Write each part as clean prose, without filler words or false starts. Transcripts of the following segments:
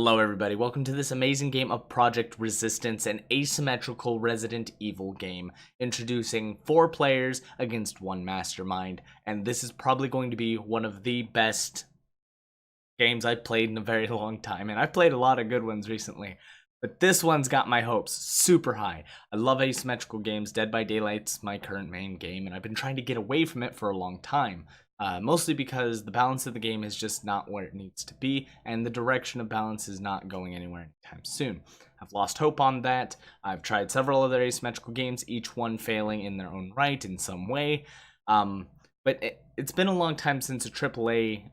Hello everybody, welcome to this amazing game of Project Resistance, an asymmetrical Resident Evil game, introducing 4 players against 1 mastermind, and this is probably going to be one of the best games I've played in a very long time, and I've played a lot of good ones recently, but this one's got my hopes super high. I love asymmetrical games. Dead by Daylight's my current main game, and I've been trying to get away from it for a long time. Mostly because the balance of the game is just not where it needs to be, and the direction of balance is not going anywhere anytime soon. I've lost hope on that. I've tried several other asymmetrical games, each one failing in their own right in some way. But it's been a long time since a AAA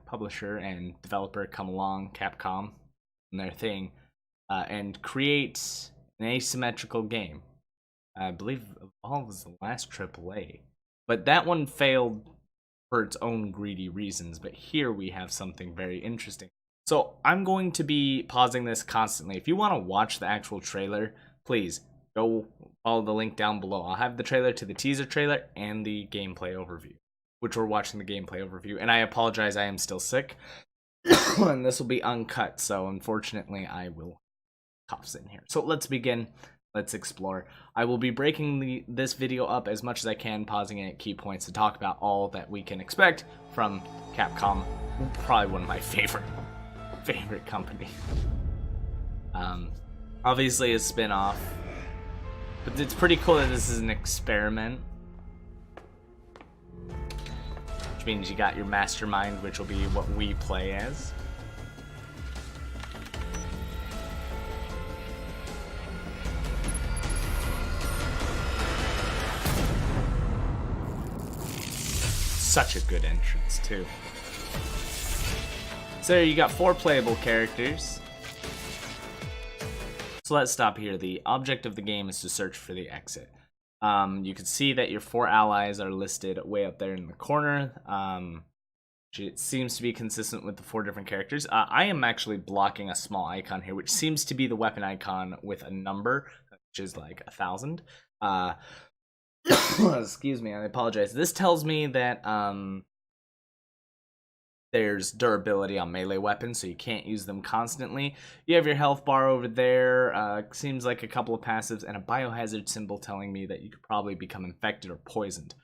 publisher and developer come along, Capcom, and their thing, and create an asymmetrical game. I believe Evolve was the last AAA, but that one failed for its own greedy reasons, but here we have something very interesting. So I'm going to be pausing this constantly. If you want to watch the actual trailer, please go follow the link down below. I'll have the trailer to the teaser trailer and the gameplay overview, which we're watching the gameplay overview. And I apologize, I am still sick, and this will be uncut, so unfortunately I will coughs in here. So let's begin. Let's explore. I will be breaking this video up as much as I can, pausing it at key points to talk about all that we can expect from Capcom. Probably one of my favorite company. Obviously a spin-off, but it's pretty cool that this is an experiment. Which means you got your mastermind, which will be what we play as. Such a good entrance too. So you got 4 playable characters. So let's stop here. The object of the game is to search for the exit. You can see that your 4 allies are listed way up there in the corner. It seems to be consistent with the 4 different characters. I am actually blocking a small icon here, which seems to be the weapon icon with a number, which is like 1,000. Excuse me, I apologize. This tells me that there's durability on melee weapons, so you can't use them constantly. You have your health bar over there. Seems like a couple of passives and a biohazard symbol telling me that you could probably become infected or poisoned.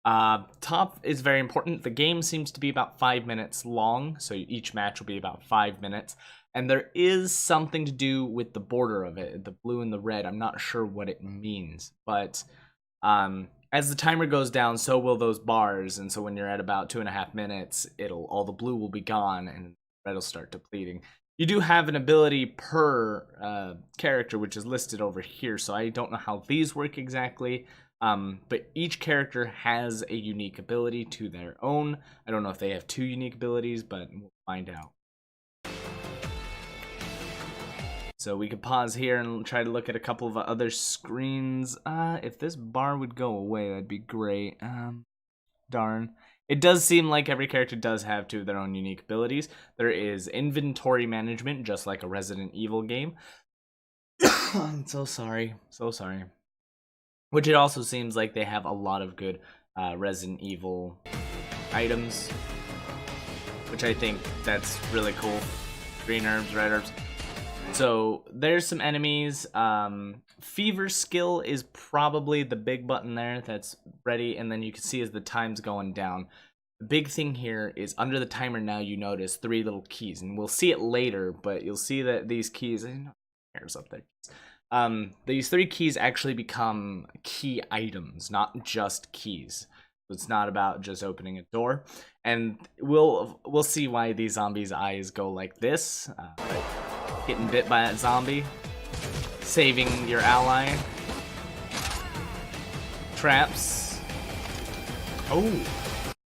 Top is very important. The game seems to be about 5 minutes long, so each match will be about 5 minutes. And there is something to do with the border of it, the blue and the red. I'm not sure what it means, but as the timer goes down, so will those bars, and so when you're at about 2.5 minutes, all the blue will be gone and red will start depleting. You do have an ability per character, which is listed over here, so I don't know how these work exactly, but each character has a unique ability to their own. I don't know if they have 2 unique abilities, but we'll find out. So we could pause here and try to look at a couple of other screens. If this bar would go away, that'd be great. Darn. It does seem like every character does have 2 of their own unique abilities. There is inventory management, just like a Resident Evil game. I'm so sorry. So sorry. Which it also seems like they have a lot of good Resident Evil items, which I think that's really cool. Green herbs, red herbs. So there's some enemies. Fever skill is probably the big button there that's ready, and then you can see as the time's going down. The big thing here is under the timer now you notice 3 little keys, and we'll see it later, but you'll see that these keys, there's up there. These 3 keys actually become key items, not just keys. It's not about just opening a door, and we'll see why these zombies' eyes go like this. Getting bit by that zombie, saving your ally, traps. Oh,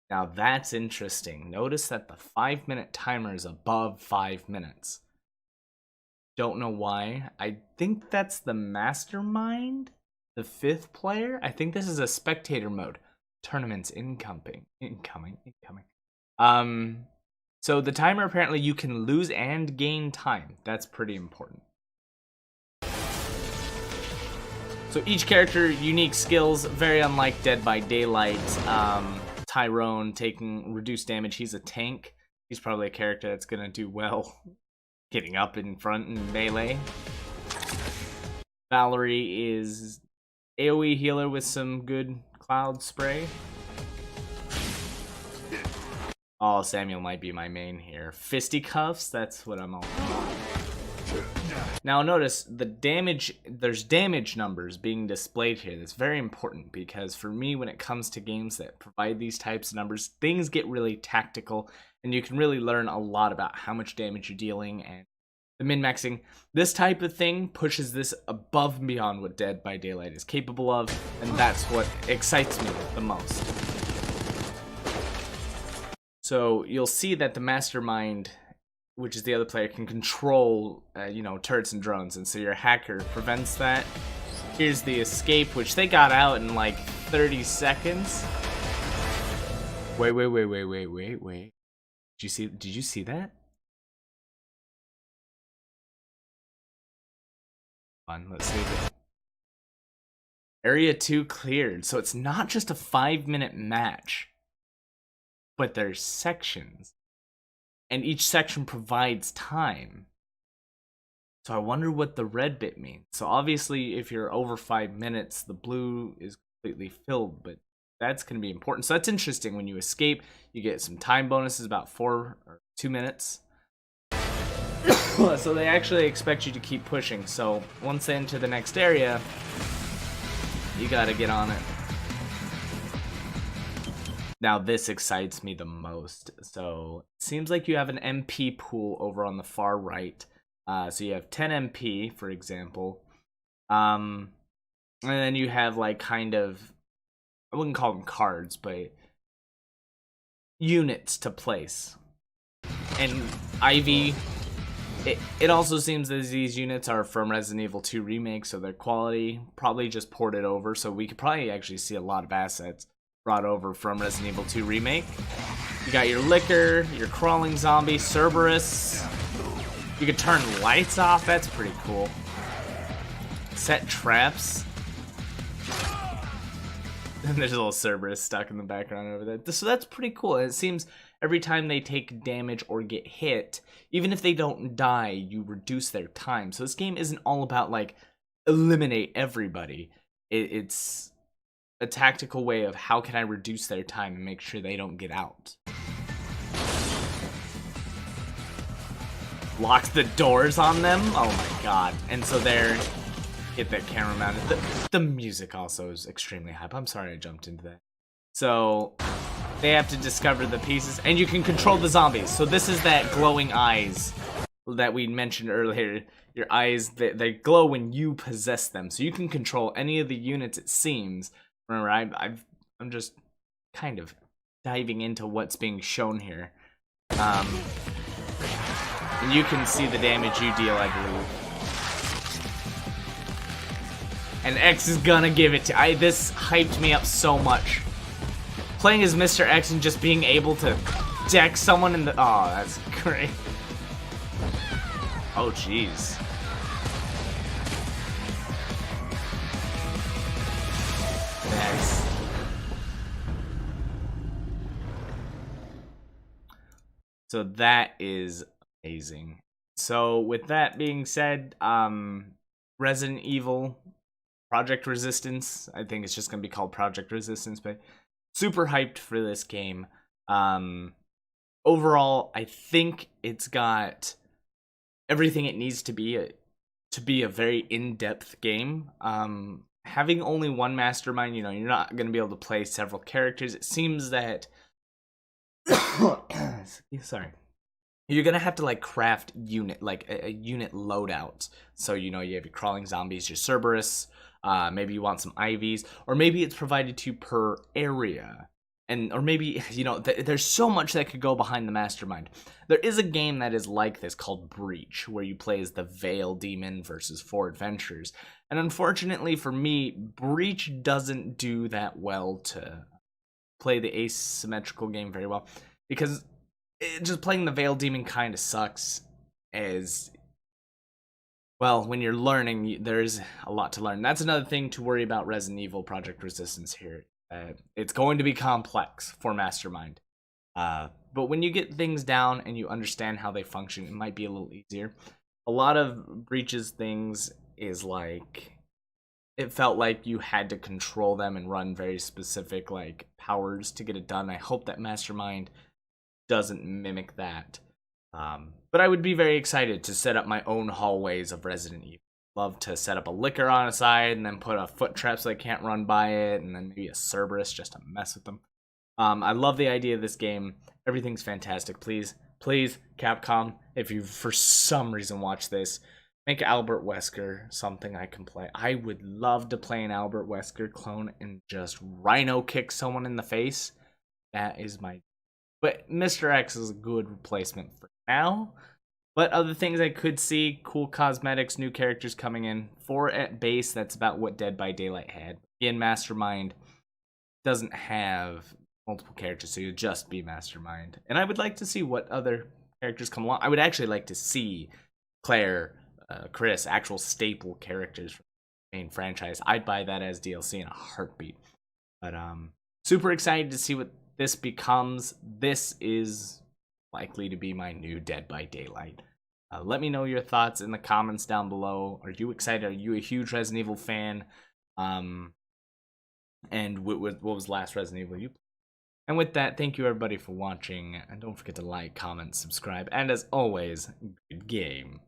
now that's interesting. Notice that the 5-minute timer is above 5 minutes. Don't know why. I think that's the mastermind, the 5th player. I think this is a spectator mode. Tournaments incoming. So the timer, apparently you can lose and gain time. That's pretty important. So each character, unique skills, very unlike Dead by Daylight. Tyrone taking reduced damage. He's a tank. He's probably a character that's gonna do well getting up in front and melee. Valerie is AoE healer with some good cloud spray. Oh, Samuel might be my main here. Fisticuffs, that's what I'm all about. Now notice the damage, there's damage numbers being displayed here. That's very important because for me, when it comes to games that provide these types of numbers, things get really tactical and you can really learn a lot about how much damage you're dealing and the min-maxing. This type of thing pushes this above and beyond what Dead by Daylight is capable of, and that's what excites me the most. So you'll see that the mastermind, which is the other player, can control, turrets and drones, and so your hacker prevents that. Here's the escape, which they got out in like 30 seconds. Wait. Did you see that? Let's see it. Area 2 cleared, so it's not just a 5-minute match, but there's sections, and each section provides time. So I wonder what the red bit means. So obviously, if you're over 5 minutes, the blue is completely filled, but that's going to be important. So that's interesting. When you escape, you get some time bonuses, about 4 or 2 minutes. So they actually expect you to keep pushing. So once they enter the next area, you gotta get on it. Now this excites me the most. So it seems like you have an MP pool over on the far right. So you have 10 MP, for example. And then you have like kind of, I wouldn't call them cards, but units to place. And Ivy, it also seems that these units are from Resident Evil 2 Remake, so their quality probably just ported over, so we could probably actually see a lot of assets brought over from Resident Evil 2 Remake. You got your Licker, your Crawling Zombie, Cerberus. You could turn lights off, that's pretty cool. Set traps. And there's a little Cerberus stuck in the background over there. So that's pretty cool. It seems every time they take damage or get hit, even if they don't die, you reduce their time. So this game isn't all about, like, eliminate everybody. It's a tactical way of how can I reduce their time and make sure they don't get out. Lock the doors on them? Oh my god. And so they're... Get that camera mounted. The music also is extremely hype. I'm sorry I jumped into that. So they have to discover the pieces, and you can control the zombies. So this is that glowing eyes that we mentioned earlier. Your eyes, they glow when you possess them. So you can control any of the units, it seems. Remember, I'm just kind of diving into what's being shown here. And you can see the damage you deal, I believe. And X is gonna give it to... This hyped me up so much. Playing as Mr. X and just being able to deck someone in the... Oh, that's great. Oh, jeez. Nice. So that is amazing. So with that being said, Resident Evil... Project Resistance, I think it's just going to be called Project Resistance, but super hyped for this game. Overall, I think it's got everything it needs to be a very in-depth game. Having only one mastermind, you're not going to be able to play several characters. It seems that... Sorry. You're going to have to, like, craft unit, like, a unit loadout. So, you have your Crawling Zombies, your Cerberus... maybe you want some IVs, or maybe it's provided to you per area. Or maybe, there's so much that could go behind the mastermind. There is a game that is like this called Breach, where you play as the Veil Demon versus 4 adventurers. And unfortunately for me, Breach doesn't do that well to play the asymmetrical game very well. Because just playing the Veil Demon kind of sucks, as... Well, when you're learning, there's a lot to learn. That's another thing to worry about Resident Evil Project Resistance here. It's going to be complex for Mastermind. But when you get things down and you understand how they function, it might be a little easier. A lot of Breach's things is like, it felt like you had to control them and run very specific like powers to get it done. I hope that Mastermind doesn't mimic that. But I would be very excited to set up my own hallways of Resident Evil. Love to set up a liquor on a side and then put a foot trap so they can't run by it, and then maybe a Cerberus just to mess with them. I love the idea of this game. Everything's fantastic. Please, please, Capcom, if you for some reason watch this, make Albert Wesker something I can play. I would love to play an Albert Wesker clone and just rhino kick someone in the face. That is my... But Mr. X is a good replacement for now. But other things I could see, cool cosmetics, new characters coming in. 4 at base, that's about what Dead by Daylight had. Again, Mastermind doesn't have multiple characters, so you'll just be Mastermind. And I would like to see what other characters come along. I would actually like to see Claire, Chris, actual staple characters from the main franchise. I'd buy that as DLC in a heartbeat. But super excited to see what this becomes. This is likely to be my new Dead by Daylight. Let me know your thoughts in the comments down below. Are you excited? Are you a huge Resident Evil fan? And what was last Resident Evil you played? And with that, thank you everybody for watching. And don't forget to like, comment, subscribe. And as always, good game.